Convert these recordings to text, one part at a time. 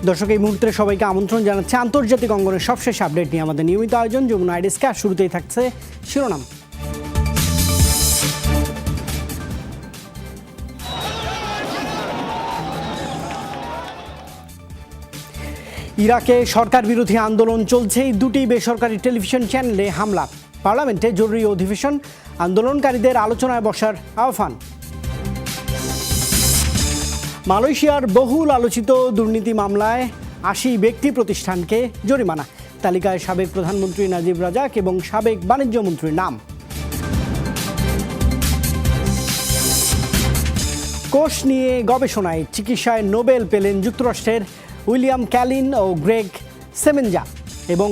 দর্শক, এই মুহূর্তে সবাইকে আমন্ত্রণ জানাচ্ছে আন্তর্জাতিক অঙ্গনের সবশেষ আপডেট নিয়ে আমাদের নিয়মিত আয়োজন যমুনা আইডিসকে। শুরুতেই থাকছে শিরোনাম। ইরাকে সরকার বিরোধী আন্দোলন চলছে, দুটি বেসরকারি টেলিভিশন চ্যানেলে হামলা। পার্লামেন্টে জরুরি অধিবেশন, আন্দোলনকারীদের আলোচনায় বসার আহ্বান। মালয়েশিয়ার বহুল আলোচিত দুর্নীতি মামলায় ৮০ ব্যক্তি প্রতিষ্ঠানকে জরিমানা। তালিকায় সাবেক প্রধানমন্ত্রী নাজিব রাজাক এবং সাবেক বাণিজ্য মন্ত্রীর নাম। কোষ নিয়ে গবেষণায় চিকিৎসায় নোবেল পেলেন যুক্তরাষ্ট্রের উইলিয়াম ক্যালিন ও গ্রেগ সেমেঞ্জা এবং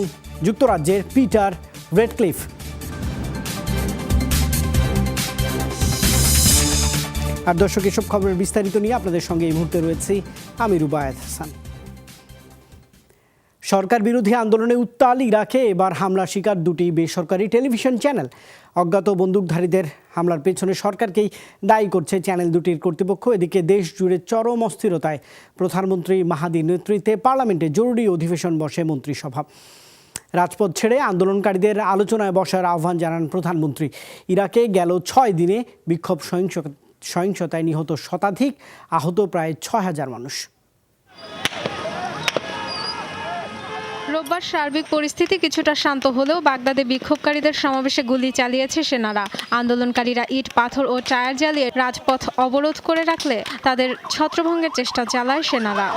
যুক্তরাজ্যের পিটার রেডক্লিফ। আর দর্শক, এসব খবরের বিস্তারিত নিয়ে আপনাদের সঙ্গে এই মুহূর্তে রয়েছি আমি রুবায়েত হাসান। সরকার বিরোধী আন্দোলনে উত্তাল ইরাকে এবার হামলার শিকার দুটি বেসরকারি টেলিভিশন চ্যানেল। অজ্ঞাত বন্দুকধারীদের হামলার পেছনে সরকারকেই দায়ী করছে চ্যানেল দুটির কর্তৃপক্ষ। এদিকে দেশ জুড়ে চরম অস্থিরতায় প্রধানমন্ত্রী মাহাদির নেতৃত্বে পার্লামেন্টে জরুরি অধিবেশন বসে মন্ত্রিসভা। রাজপথ ছেড়ে আন্দোলনকারীদের আলোচনায় বসার আহ্বান জানান প্রধানমন্ত্রী। ইরাকে গেল ৬ দিনে বিক্ষোভ সহিংসতায় নিহত শতাধিক, আহত প্রায় ৬,০০০ মানুষ। রোববার সার্বিক পরিস্থিতি কিছুটা শান্ত হলেও বাগদাদে বিক্ষোভকারীদের সমাবেশে গুলি চালিয়েছে সেনারা। আন্দোলনকারীরা ইট, পাথর ও টায়ার জ্বালিয়ে রাজপথ অবরোধ করে রাখলে তাদের ছত্রভঙ্গের চেষ্টা চালায় সেনারা।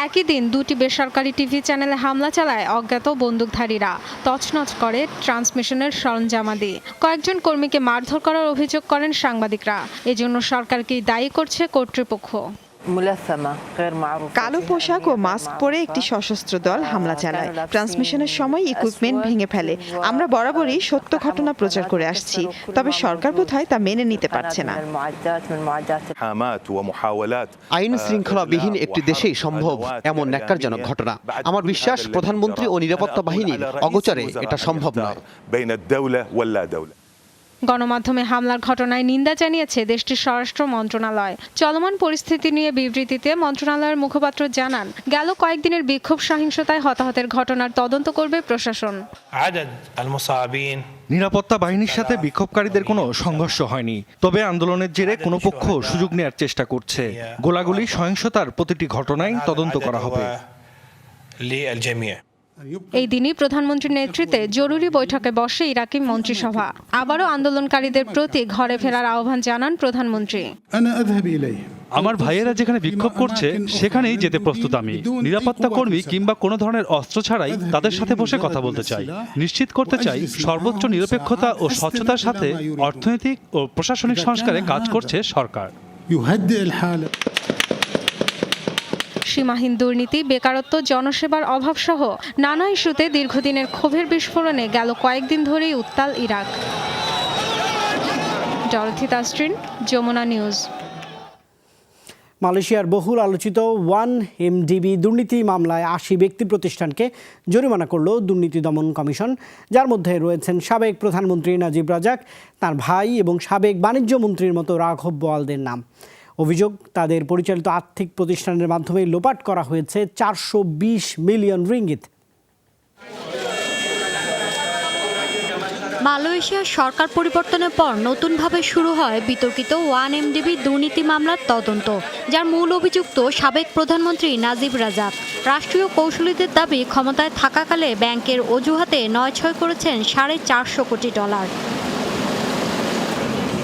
একই দিন দুটি বেসরকারি টিভি চ্যানেলে হামলা চালায় অজ্ঞাত বন্দুকধারীরা। তছনছ করে ট্রান্সমিশনের সরঞ্জামাদি। কয়েকজন কর্মীকে মারধর করার অভিযোগ করেন সাংবাদিকরা। এজন্য সরকারকেই দায়ী করছে কর্তৃপক্ষ। কালো পোশাক ও মাস্ক পরে একটি সশস্ত্র দল হামলা চালায়। ট্রান্সমিশনের সময় ইকুইপমেন্ট ভেঙে ফেলে। আমরা বরাবরই সত্য ঘটনা প্রচার করে আসছি, তবে সরকার বোধহয় তা মেনে নিতে পারছে না। আইন শৃঙ্খলাবিহীন একটি দেশেই সম্ভব এমন ন্যাক্কারজনক ঘটনা। আমার বিশ্বাস প্রধানমন্ত্রী ও নিরাপত্তা বাহিনীর অগোচরে এটা সম্ভব নয়। গণমাধ্যমে হামলার ঘটনায় নিন্দা জানিয়েছে দেশটির স্বরাষ্ট্র মন্ত্রণালয়। চলমান পরিস্থিতি নিয়ে বিবৃতিতে মন্ত্রণালয়ের মুখপাত্র জানান, গেল কয়েকদিনের বিক্ষোভ সহিংসতায় হতাহতের ঘটনার তদন্ত করবে প্রশাসন। নিরাপত্তা বাহিনীর সাথে বিক্ষোভকারীদের কোনো সংঘর্ষ হয়নি, তবে আন্দোলনের জেরে কোনো পক্ষ সুযোগ নেয়ার চেষ্টা করছে। গোলাগুলি, সহিংসতার প্রতিটি ঘটনায় তদন্ত করা হবে। এই দিনই প্রধানমন্ত্রীর নেতৃত্বে জরুরি বৈঠকে বসে ইরাকি মন্ত্রিসভা। আবারও আন্দোলনকারীদের প্রতি ঘরে ফেরার আহ্বান জানান প্রধানমন্ত্রী। আমার ভাইয়েরা যেখানে বিক্ষোভ করছে সেখানেই যেতে প্রস্তুত আমি। নিরাপত্তা কর্মী কিংবা কোনো ধরনের অস্ত্র ছাড়াই তাদের সাথে বসে কথা বলতে চাই। নিশ্চিত করতে চাই সর্বোচ্চ নিরপেক্ষতা ও স্বচ্ছতার সাথে অর্থনৈতিক ও প্রশাসনিক সংস্কারে কাজ করছে সরকার। সীমাহীন দুর্নীতি, বেকারত্ব, জনসেবার অভাবসহ নানা ইস্যুতে দীর্ঘদিনের ক্ষোভের বিস্ফোরণে গেল কয়েকদিন ধরেই উত্তাল Iraq. Dorothy Tasrin, Jamuna News. মালয়েশিয়ার বহুল আলোচিত 1MDB দুর্নীতি মামলায় ৮০ ব্যক্তি প্রতিষ্ঠানকে জরিমানা করল দুর্নীতি দমন কমিশন, যার মধ্যে রয়েছেন সাবেক প্রধানমন্ত্রী নাজিব রাজাক, তার ভাই এবং সাবেক বাণিজ্য মন্ত্রীর মতো রাঘব বোয়ালদের নাম। অভিযোগ, তাদের পরিচালিত আর্থিক প্রতিষ্ঠানের মাধ্যমে লোপাট করা হয়েছে ৪২০ মিলিয়ন রিঙ্গিত। মালয়েশিয়ার সরকার পরিবর্তনের পর নতুনভাবে শুরু হয় বিতর্কিত 1MDB দুর্নীতি মামলার তদন্ত, যার মূল অভিযুক্ত সাবেক প্রধানমন্ত্রী নাজিব রাজাক। রাষ্ট্রীয় কৌশলীদের দাবি, ক্ষমতায় থাকাকালে ব্যাংকের অজুহাতে নয়-ছয় করেছেন $৪৫০ কোটি।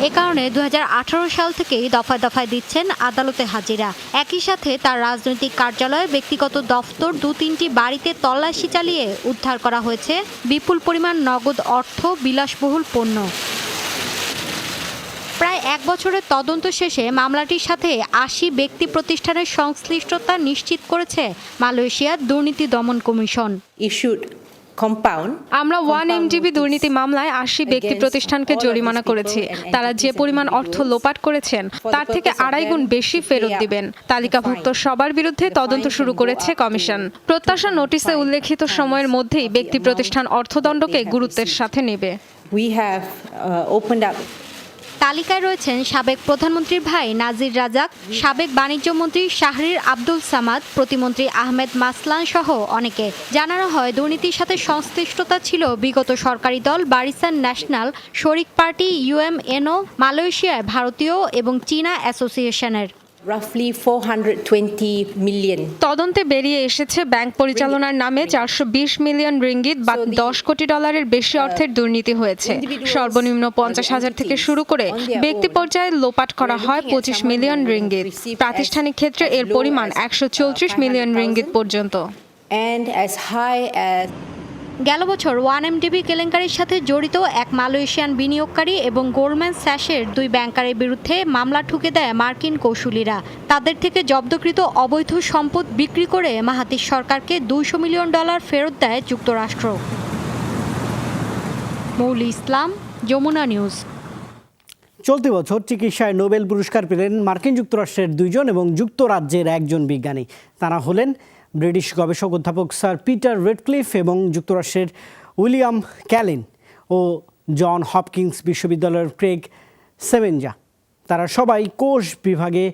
এ কারণে ২০১৮ সাল থেকেই দফায় দফায় দিচ্ছেন আদালতে হাজিরা। একই সাথে তার রাজনৈতিক কার্যালয়, ব্যক্তিগত দফতর, ২-৩টি বাড়িতে তল্লাশি চালিয়ে উদ্ধার করা হয়েছে বিপুল পরিমাণ নগদ অর্থ, বিলাসবহুল পণ্য। প্রায় ১ বছরের তদন্ত শেষে মামলাটির সাথে ৮০ ব্যক্তি প্রতিষ্ঠানের সংশ্লিষ্টতা নিশ্চিত করেছে মালয়েশিয়ার দুর্নীতি দমন কমিশন। আমরা 1MDB দুর্নীতি মামলায় ৮০ ব্যক্তি প্রতিষ্ঠানকে জরিমানা করেছি। তারা যে পরিমাণ অর্থ লোপাট করেছেন তার থেকে ২.৫ গুণ বেশি ফেরত দিবেন। তালিকাভুক্ত সবার বিরুদ্ধে তদন্ত শুরু করেছে কমিশন। প্রত্যাশা নোটিশে উল্লেখিত সময়ের মধ্যেই ব্যক্তি প্রতিষ্ঠান অর্থদণ্ডকে গুরুত্বের সাথে নেবে। তালিকায় রয়েছেন সাবেক প্রধানমন্ত্রীর ভাই নাজির রাজাক, সাবেক বাণিজ্য মন্ত্রী শাহরির আব্দুল সামাদ, প্রতিমন্ত্রী আহমেদ মাসলান সহ অনেকে। জানানো হয় দুর্নীতির সাথে সংশ্লিষ্টতা ছিল বিগত সরকারি দল বারিসান ন্যাশনাল, শরিক পার্টি UMNO, মালয়েশিয়ায় ভারতীয় এবং চীনা অ্যাসোসিয়েশনের। Roughly 420 million. তদন্তে বেরিয়ে এসেছে ব্যাংক পরিচালনার নামে 420 মিলিয়ন রিঙ্গিত বা 10 কোটি ডলারের বেশি অর্থের দুর্নীতি হয়েছে। সর্বনিম্ন 50,000 থেকে শুরু করে ব্যক্তি পর্যায়ে লোপাট করা হয় 25 মিলিয়ন রিঙ্গিত। প্রাতিষ্ঠানিক ক্ষেত্রে এর পরিমাণ 134 মিলিয়ন রিঙ্গিত পর্যন্ত। And as high as গেল বছর 1MDB কেলেঙ্কারির সাথে জড়িত এক মালয়েশিয়ান বিনিয়োগকারী এবং গোল্ডম্যান স্যাশের 2 ব্যাংকারের বিরুদ্ধে মামলা ঠুকে দেয় মার্কিন কৌশলীরা। তাদের থেকে জব্দকৃত অবৈধ সম্পদ বিক্রি করে মাহাথির সরকারকে $200 মিলিয়ন ফেরত দেয় যুক্তরাষ্ট্র। মৌলি ইসলাম, যমুনা নিউজ। চলতি বছর চিকিৎসায় নোবেল পুরস্কার পেলেন মার্কিন যুক্তরাষ্ট্রের 2 জন এবং যুক্তরাজ্যের 1 জন বিজ্ঞানী। তারা হলেন ব্রিটিশ গবেষক অধ্যাপক স্যার পিটার রেডক্লিফ এবং যুক্তরাষ্ট্রের উইলিয়াম ক্যালিন ও জন হপকিন্স বিশ্ববিদ্যালয়ের ক্রেগ সেভেঞ্জা। তারা সবাই কোষ বিভাগে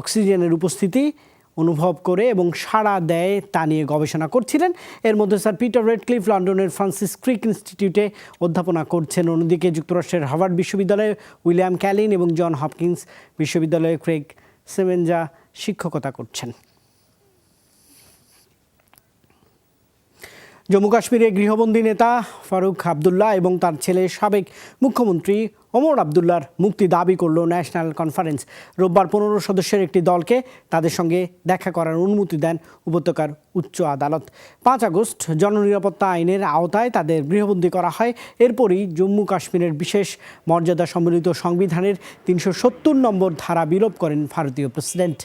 অক্সিজেনের উপস্থিতি অনুভব করে এবং সাড়া দেয় তা নিয়ে গবেষণা করছিলেন। এর মধ্যে স্যার পিটার রেডক্লিফ লন্ডনের ফ্রান্সিস ক্রিক ইনস্টিটিউটে অধ্যাপনা করছেন। অন্যদিকে যুক্তরাষ্ট্রের হার্ভার্ড বিশ্ববিদ্যালয়ে উইলিয়াম ক্যালিন এবং জন হপকিন্স বিশ্ববিদ্যালয়ে ক্রেগ সেভেঞ্জা শিক্ষকতা করছেন। জম্মু কাশ্মীরের গৃহবন্দী নেতা ফারুক আবদুল্লাহ এবং তার ছেলে সাবেক মুখ্যমন্ত্রী ওমর আবদুল্লাহর মুক্তি দাবি করল ন্যাশনাল কনফারেন্স। রোববার 15 সদস্যের একটি দলকে তাদের সঙ্গে দেখা করার অনুমতি দেন উপত্যকার উচ্চ আদালত। 5 আগস্ট জননিরাপত্তা আইনের আওতায় তাদের গৃহবন্দী করা হয়। এরপরই জম্মু কাশ্মীরের বিশেষ মর্যাদা সম্বলিত সংবিধানের 370 নম্বর ধারা বিলোপ করেন ভারতীয় প্রেসিডেন্ট।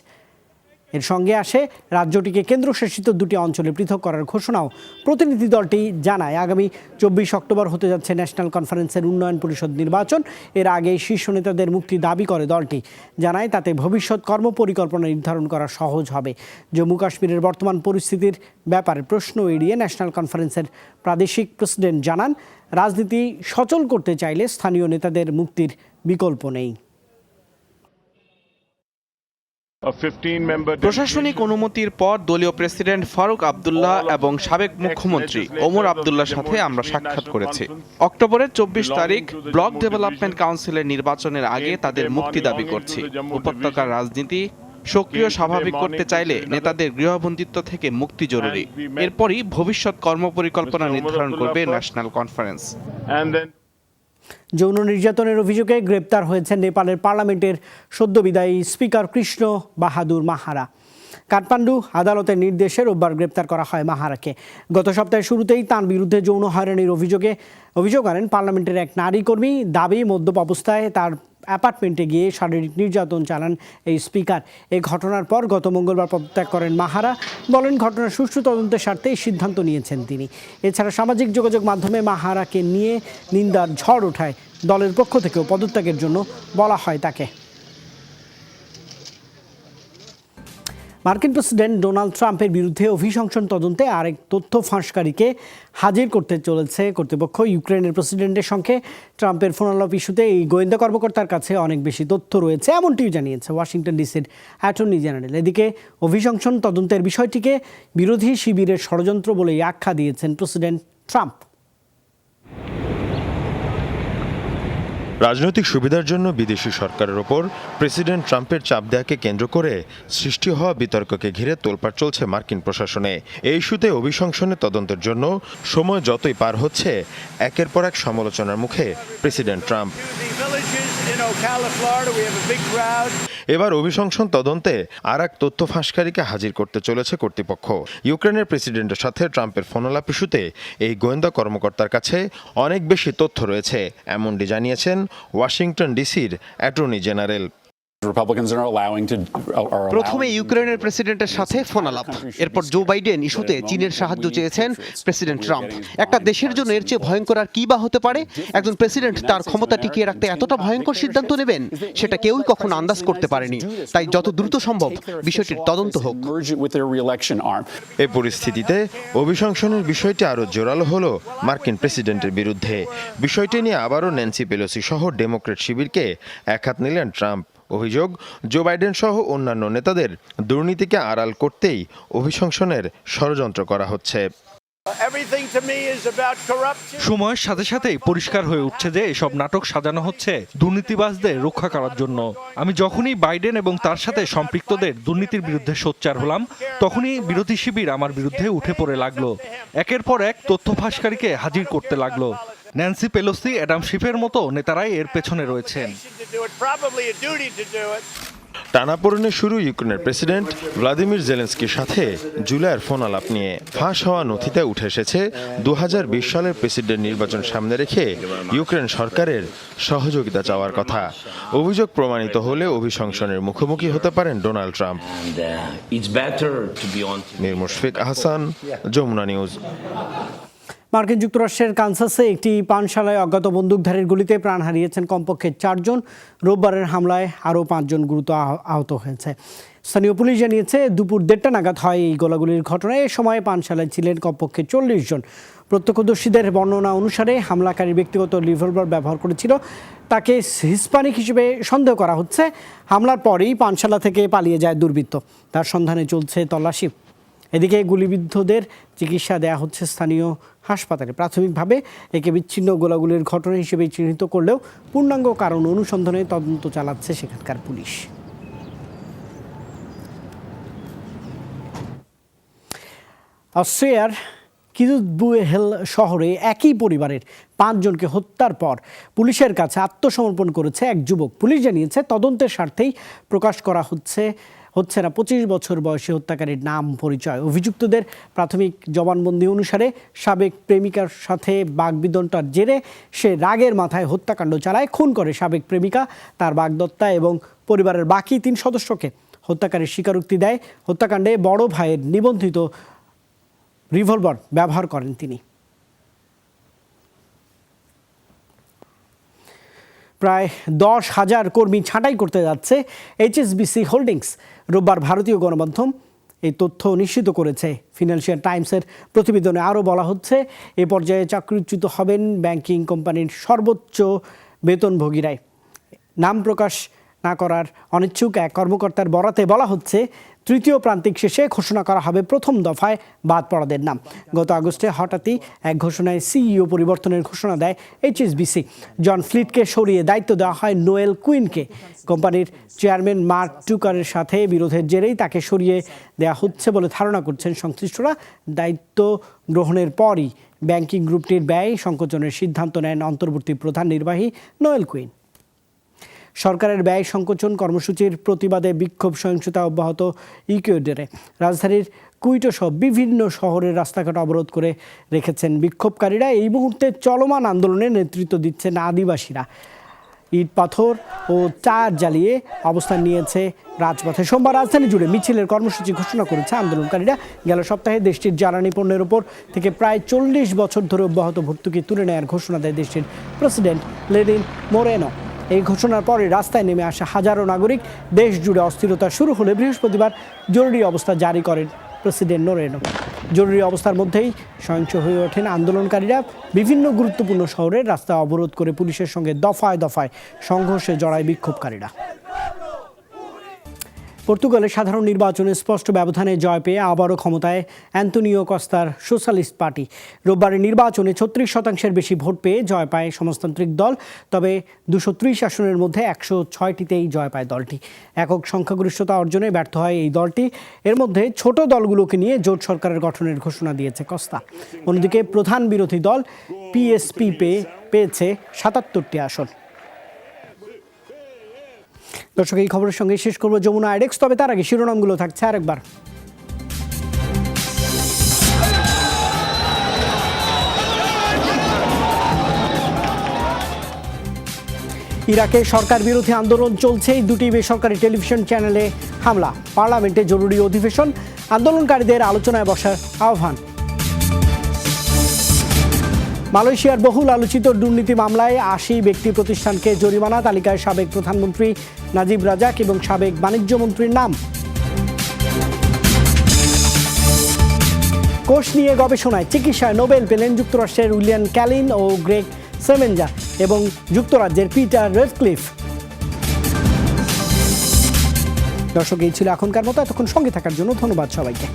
এর সঙ্গে আসে রাজ্যটিকে কেন্দ্রশাসিত 2টি অঞ্চলে পৃথক করার ঘোষণাও। প্রতিনিধি দলটি জানায় আগামী 24 অক্টোবর হতে যাচ্ছে ন্যাশনাল কনফারেন্সের উন্নয়ন পরিষদ নির্বাচন। এর আগে শীর্ষ নেতাদের মুক্তি দাবি করে দলটি। জানায় তাতে ভবিষ্যৎ কর্মপরিকল্পনা নির্ধারণ করা সহজ হবে। জম্মু কাশ্মীরের বর্তমান পরিস্থিতির ব্যাপারে প্রশ্ন এড়িয়ে ন্যাশনাল কনফারেন্সের প্রাদেশিক প্রেসিডেন্ট জানান রাজনীতি সচল করতে চাইলে স্থানীয় নেতাদের মুক্তির বিকল্প নেই। প্রশাসনিক অনুমতির পর দলীয় প্রেসিডেন্ট ফারুক আবদুল্লাহ এবং সাবেক মুখ্যমন্ত্রী ওমর আবদুল্লাহর সাথে আমরা সাক্ষাৎ করেছি। অক্টোবরের 24 তারিখ ব্লক ডেভেলপমেন্ট কাউন্সিলের নির্বাচনের আগে তাদের মুক্তি দাবি করছি। উপত্যকার রাজনীতি সক্রিয় স্বাভাবিক করতে চাইলে নেতাদের গৃহবন্দিত্ব থেকে মুক্তি জরুরি। এরপরই ভবিষ্যৎ কর্মপরিকল্পনা নির্ধারণ করবে ন্যাশনাল কনফারেন্স। যৌন নির্যাতনের অভিযোগে গ্রেপ্তার হয়েছেন নেপালের পার্লামেন্টের সদ্য বিদায়ী স্পিকার কৃষ্ণ বাহাদুর মাহারা। কাঠমান্ডু আদালতের নির্দেশে রোববার গ্রেপ্তার করা হয় মাহারাকে। গত সপ্তাহের শুরুতেই তাঁর বিরুদ্ধে যৌন হয়রানির অভিযোগ আনেন পার্লামেন্টের এক নারী কর্মী। দাবি মদ্যপ অবস্থায় তার অ্যাপার্টমেন্টে গিয়ে শারীরিক নির্যাতন চালান এই স্পিকার। এই ঘটনার পর গত মঙ্গলবার পদত্যাগ করেন মাহারা। বলেন ঘটনার সুষ্ঠু তদন্তের স্বার্থে এই সিদ্ধান্ত নিয়েছেন তিনি। এছাড়া সামাজিক যোগাযোগ মাধ্যমে মাহারাকে নিয়ে নিন্দার ঝড় ওঠায় দলের পক্ষ থেকেও পদত্যাগের জন্য বলা হয় তাকে। মার্কিন প্রেসিডেন্ট ডোনাল্ড ট্রাম্পের বিরুদ্ধে অভিশংসন তদন্তে আরেক তথ্য ফাঁসকারীকে হাজির করতে চলেছে কর্তৃপক্ষ। ইউক্রেনের প্রেসিডেন্টের সঙ্গে ট্রাম্পের ফোনালাপ ইস্যুতে এই গোয়েন্দা কর্মকর্তার কাছে অনেক বেশি তথ্য রয়েছে, এমনটিও জানিয়েছে ওয়াশিংটন ডিসির অ্যাটর্নি জেনারেল। এদিকে অভিশংসন তদন্তের বিষয়টিকে বিরোধী শিবিরের ষড়যন্ত্র বলেই আখ্যা দিয়েছেন প্রেসিডেন্ট ট্রাম্প। রাজনৈতিক সুবিধার জন্য বিদেশি সরকারের ওপর প্রেসিডেন্ট ট্রাম্পের চাপ দেওয়াকে কেন্দ্র করে সৃষ্টি হওয়া বিতর্ককে ঘিরে তোলপাড় চলছে মার্কিন প্রশাসনে। এই ইস্যুতে অভিশংসনের তদন্তের জন্য সময় যতই পার হচ্ছে একের পর এক সমালোচনার মুখে প্রেসিডেন্ট ট্রাম্প। এবার অভিশংসন তদন্তে আর এক তথ্য ফাঁসকারীকে হাজির করতে চলেছে কর্তৃপক্ষ। ইউক্রেনের প্রেসিডেন্টের সাথে ট্রাম্পের ফোনালাপ ইস্যুতে এই গোয়েন্দা কর্মকর্তার কাছে অনেক বেশি তথ্য রয়েছে, এমনটি জানিয়েছেন ওয়াশিংটন ডিসির অ্যাটর্নি জেনারেল। প্রথমে ইউক্রেনের প্রেসিডেন্টের সাথে ফোন আলাপ, এরপর জো বাইডেন ইস্যুতে চীনের সাহায্য চেয়েছেন প্রেসিডেন্ট ট্রাম্প। একটা দেশের জন্য এর চেয়ে ভয়ঙ্কর আর কি বা হতে পারে? একজন প্রেসিডেন্ট তার ক্ষমতা টিকিয়ে রাখতে এতটা ভয়ঙ্কর সিদ্ধান্ত নেবেন, সেটা কেউই কখনো আন্দাজ করতে পারেনি। তাই যত দ্রুত সম্ভব বিষয়টির তদন্ত হোক। এই পরিস্থিতিতে অভিশংসনের বিষয়টি আরও জোরালো হলো মার্কিন প্রেসিডেন্টের বিরুদ্ধে। বিষয়টি নিয়ে আবারও ন্যান্সি পেলোসি সহ ডেমোক্রেট শিবিরকে একহাত নিলেন ট্রাম্প। অভিযোগ, জো বাইডেন সহ অন্যান্য নেতাদের দুর্নীতিকে আড়াল করতেই অভিশংসনের ষড়যন্ত্র করা হচ্ছে। সময়ের সাথে সাথেই পরিষ্কার হয়ে উঠছে যে এসব নাটক সাজানো হচ্ছে দুর্নীতিবাজদের রক্ষা করার জন্য। আমি যখনই বাইডেন এবং তার সাথে সম্পৃক্তদের দুর্নীতির বিরুদ্ধে সোচ্চার হলাম, তখনই বিরোধী শিবির আমার বিরুদ্ধে উঠে পড়ে লাগলো। একের পর এক তথ্য ফাঁসকারীকে হাজির করতে লাগলো। ন্যান্সি পেলোসি, অ্যাডাম শিফের মতো নেতারাই এর পেছনে রয়েছেন। টানাপোড়েনের শুরু ইউক্রেনের প্রেসিডেন্ট ভ্লাদিমির জেলেন্সকির সাথে জুলাইয়ের ফোন আলাপ নিয়ে। ফাঁস হওয়া নথিতে উঠে এসেছে 2020 সালের প্রেসিডেন্ট নির্বাচন সামনে রেখে ইউক্রেন সরকারের সহযোগিতা চাওয়ার কথা। অভিযোগ প্রমাণিত হলে অভিশংসনের মুখোমুখি হতে পারেন Donald Trump. Mir Mushfiq Ahsan, Jamuna News. মার্কিন যুক্তরাষ্ট্রের কানসাসে একটি পানশালায় অজ্ঞাত বন্দুকধারীর গুলিতে প্রাণ হারিয়েছেন কমপক্ষে 4 জন। রোববারের হামলায় আরও 5 জন গুরুতর আহত হয়েছে। স্থানীয় পুলিশ জানিয়েছে দুপুর 1:30 নাগাদ হয় এই গোলাগুলির ঘটনায়। এ সময় পানশালায় ছিলেন কমপক্ষে 40 জন। প্রত্যক্ষদর্শীদের বর্ণনা অনুসারে হামলাকারী ব্যক্তিগত রিভলভার ব্যবহার করেছিল। তাকে হিস্পানিক হিসেবে সন্দেহ করা হচ্ছে। হামলার পরেই পানশালা থেকে পালিয়ে যায় দুর্বৃত্ত। তার সন্ধানে চলছে তল্লাশি। এদিকে গুলিবিদ্ধদের চিকিৎসা দেয়া হচ্ছে স্থানীয় হাসপাতালে। প্রাথমিকভাবে একে বিচ্ছিন্ন গোলাগুলির ঘটনা হিসেবে চিহ্নিত করলেও পূর্ণাঙ্গ কারণ অনুসন্ধানে তদন্ত চালাচ্ছে সেখানকার পুলিশ। অস্ট্রিয়ার কিরুৎবুহেল শহরে একই পরিবারের 5 জনকে হত্যার পর পুলিশের কাছে আত্মসমর্পণ করেছে এক যুবক। পুলিশ জানিয়েছে তদন্তের স্বার্থেই প্রকাশ করা হচ্ছে না 25 বছর বয়সী হত্যাকারীর নাম পরিচয়। অভিযুক্তদের প্রাথমিক জবানবন্দি অনুসারে সাবেক প্রেমিকার সাথে বাগবিতণ্ডার জেরে সে রাগের মাথায় হত্যাকাণ্ড চালায়। খুন করে সাবেক প্রেমিকা, তার বাগদত্তা এবং পরিবারের বাকি 3 সদস্যকে। হত্যাকারীর স্বীকারোক্তি দেয়, হত্যাকাণ্ডে বড় ভাইয়ের নিবন্ধিত রিভলভার ব্যবহার করেন তিনি। প্রায় 10,000 কর্মী ছাঁটাই করতে যাচ্ছে এইচএসবিসি হোল্ডিংস। রোববার ভারতীয় গণমাধ্যম এই তথ্য নিশ্চিত করেছে। ফিনান্সিয়াল টাইমসের প্রতিবেদনে আরও বলা হচ্ছে, এ পর্যায়ে চাকরিচ্যুত হবেন ব্যাংকিং কোম্পানির সর্বোচ্চ বেতনভোগীরাই। নাম প্রকাশ না করার অনিচ্ছুক এক কর্মকর্তার বরাতে বলা হচ্ছে, তৃতীয় প্রান্তিক শেষে ঘোষণা করা হবে প্রথম দফায় বাদ পড়াদের নাম। গত আগস্টে হঠাৎই এক ঘোষণায় সিইও পরিবর্তনের ঘোষণা দেয় এইচএসবিসি। জন ফ্লিটকে সরিয়ে দায়িত্ব দেওয়া হয় নোয়েল কুইনকে। কোম্পানির চেয়ারম্যান মার্ক টুকারের সাথে বিরোধের জেরেই তাকে সরিয়ে দেওয়া হচ্ছে বলে ধারণা করছেন সংশ্লিষ্টরা। দায়িত্ব গ্রহণের পরই ব্যাংকিং গ্রুপটির ব্যয় সংকোচনের সিদ্ধান্ত নেন অন্তর্বর্তী প্রধান নির্বাহী নোয়েল কুইন। সরকারের ব্যয় সংকোচন কর্মসূচির প্রতিবাদে বিক্ষোভ সহিংসতা অব্যাহত ইকুয়েডরে। রাজধানীর কুইটো সহ বিভিন্ন শহরের রাস্তাঘাট অবরোধ করে রেখেছেন বিক্ষোভকারীরা। এই মুহূর্তে চলমান আন্দোলনে নেতৃত্ব দিচ্ছেন আদিবাসীরা। ইট পাথর ও টায়ার জ্বালিয়ে অবস্থান নিয়েছে রাজপথে। সোমবার রাজধানী জুড়ে মিছিলের কর্মসূচি ঘোষণা করেছে আন্দোলনকারীরা। গেল সপ্তাহে দেশটির জ্বালানি পণ্যের ওপর থেকে প্রায় 40 বছর ধরে অব্যাহত ভর্তুকি তুলে নেওয়ার ঘোষণা দেয় দেশটির প্রেসিডেন্ট লেনিন মোরেনো। এই ঘোষণার পরে রাস্তায় নেমে আসা হাজারো নাগরিক। দেশ জুড়ে অস্থিরতা শুরু হলে বৃহস্পতিবার জরুরি অবস্থা জারি করেন প্রেসিডেন্ট মোরেনো। জরুরি অবস্থার মধ্যেই সহিংস হয়ে ওঠেন আন্দোলনকারীরা। বিভিন্ন গুরুত্বপূর্ণ শহরের রাস্তা অবরোধ করে পুলিশের সঙ্গে দফায় দফায় সংঘর্ষে জড়ায় বিক্ষোভকারীরা। পর্তুগালের সাধারণ নির্বাচনে স্পষ্ট ব্যবধানে জয় পেয়ে আবারও ক্ষমতায় অ্যান্তোনিও কস্তার সোশ্যালিস্ট পার্টি। রোববারের নির্বাচনে 36% বেশি ভোট পেয়ে জয় পায় সমাজতান্ত্রিক দল। তবে 230 আসনের মধ্যে 106টিতেই জয় পায় দলটি। একক সংখ্যাগরিষ্ঠতা অর্জনে ব্যর্থ হয় এই দলটি। এর মধ্যে ছোট দলগুলোকে নিয়ে জোট সরকারের গঠনের ঘোষণা দিয়েছে কস্তা। অন্যদিকে প্রধান বিরোধী দল পিএসপি পেয়েছে 77টি আসন। দর্শক, এই খবরের সঙ্গে শেষ করবো যমুনা আইডেক্স। তবে তার আগে শিরোনামগুলো থাকছে আরেকবার। ইরাকে সরকার বিরোধী আন্দোলন চলছেই, দুটি বেসরকারি টেলিভিশন চ্যানেলে হামলা। পার্লামেন্টে জরুরি অধিবেশন, আন্দোলনকারীদের আলোচনায় বসার আহ্বান। মালয়েশিয়ার বহুল আলোচিত দুর্নীতি মামলায় ৮০ ব্যক্তি প্রতিষ্ঠানকে জরিমানা। তালিকায় সাবেক প্রধানমন্ত্রী নাজিব রাজাক এবং সাবেক বাণিজ্য মন্ত্রীর নাম। কোষ নিয়ে গবেষণায় চিকিৎসায় নোবেল পেলেন যুক্তরাষ্ট্রের উইলিয়াম ক্যালিন ও গ্রেগ সেমেঞ্জা এবং যুক্তরাজ্যের পিটার রেডক্লিফ। দর্শক, এই ছিল এখনকার মতো। এতক্ষণ সঙ্গে থাকার জন্য ধন্যবাদ সবাইকে।